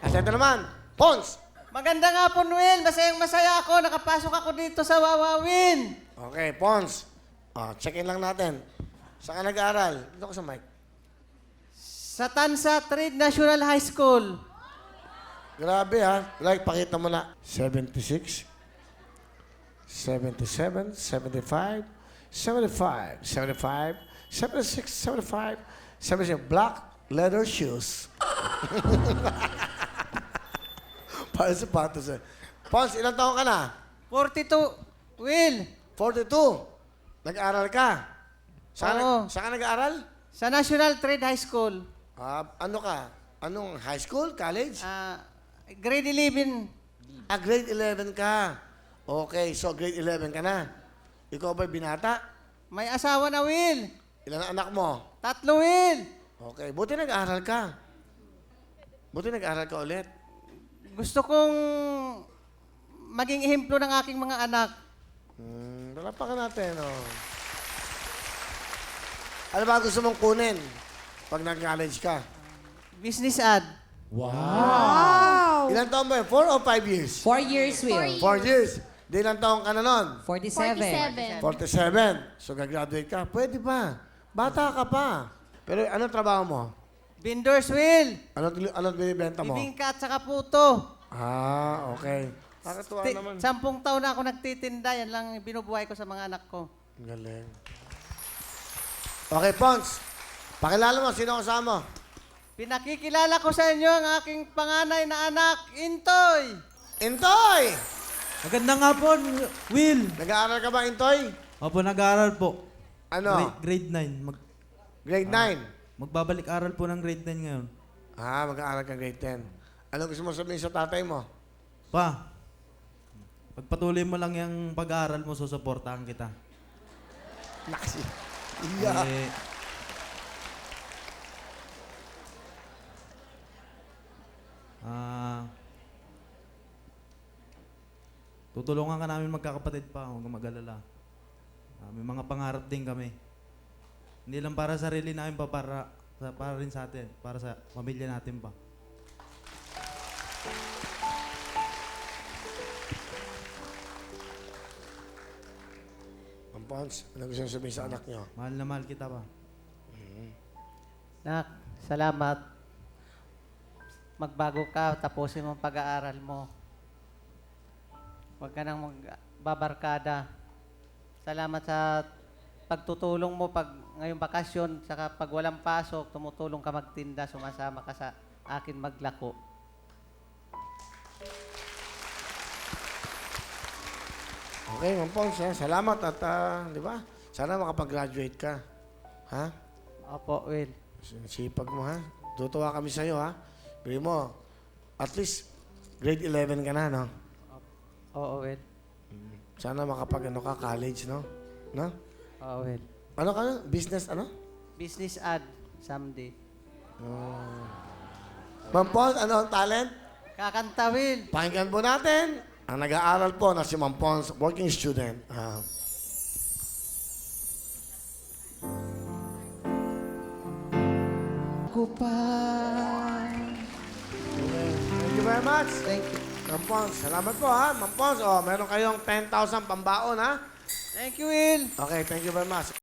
At ito naman, Pons. Maganda nga po, Will. Masayang masaya ako. Nakapasok ako dito sa Wawawin. Okay, Pons. Check-in lang natin. Saan ka nag-aaral? Dito ko sa mic. Sa Tansa Trade National High School. Grabe ha. Like, pakita mo na. 76, 77, 75, 75, 75, 76, 75, 76. Black leather shoes. Para sapatos eh. Pons, ilang taon ka na? 42. Will. 42. Nag-aaral ka? Oo. Saan ka nag-aaral? Sa National Trade High School. Ano ka? Anong high school? College? Grade 11. Grade 11 ka. Okay, so grade 11 ka na. Ikaw ba'y binata? May asawa na, Will. Ilan ang anak mo? 3, Will. Okay, buti nag-aaral ka. Buti nag-aaral ka ulit. Gusto kong maging ehemplo ng aking mga anak. Palapakan natin, oh. Ano ba gusto mong kunin pag nag-college ka? Business ad. Ilan taon ba yun? 4 o 5 years? 4 years, Will. 4 years. Di ilang taon ka na nun? 47. 47. So, gagraduate ka. Pwede pa. Bata ka pa. Pero anong trabaho mo? Vendors, Will. Anong binibenta mo? Bibingka at saka puto. Okay. Nakatuwa naman. 10 taon na ako nagtitinda. Yan lang binubuhay ko sa mga anak ko. Galing. Okay, Pons. Pakilala mo. Sino kasama mo? Pinakikilala ko sa inyo ang aking panganay na anak, Intoy. Intoy! Magandang hapon, Will. Nag-aaral ka ba, Intoy? Opo, nag-aaral po. Ano? Grade 9. Grade 9. Magbabalik aral po ng grade 9 ngayon. Mag-aaral ka grade 10. Ano gusto mo sabihin sa tatay mo? Pa, pagpatuloy mo lang yung pag-aaral mo, susuportahan kita. Naksi. Eh, tutulungan ka namin magkakapatid pa, huwag kang mag-alala. May mga pangarap din kami. Hindi lang para sa sarili namin pa, para rin sa atin, para sa pamilya natin pa. Ang Pons, ano gusto mo sabihin sa anak niyo? Mahal na mahal kita pa. Nak, salamat. Magbago ka, tapusin mo ang pag-aaral mo. Huwag ka nang magbabarkada. Salamat sa pagtutulong mo pag ngayong bakasyon, saka pag walang pasok, tumutulong ka magtinda, sumasama ka sa akin maglako. Okay, Ma'am Pons, salamat at, di ba? Sana makapag-graduate ka. Ha? Opo, Will. Sipag mo, ha? Tutuwa kami sa'yo, ha? Bili mo, at least grade 11 ka na, no? Oo, Will. Sana makapag-ano ka, college, no? No? Oo, Will. Ano ka na? Business, ano? Business ad someday. Ma'am Pons, ano ang talent? Kakanta, Will. Pakinggan po natin ang nag-aaral po na si Ma'am Pons, working student. Ko pa. Thank you very much. Thank you. Ma'am Pons, salamat po, ha? Ma'am Pons, meron kayong 10,000 pambaon, ha? Thank you, Will. Okay, thank you very much.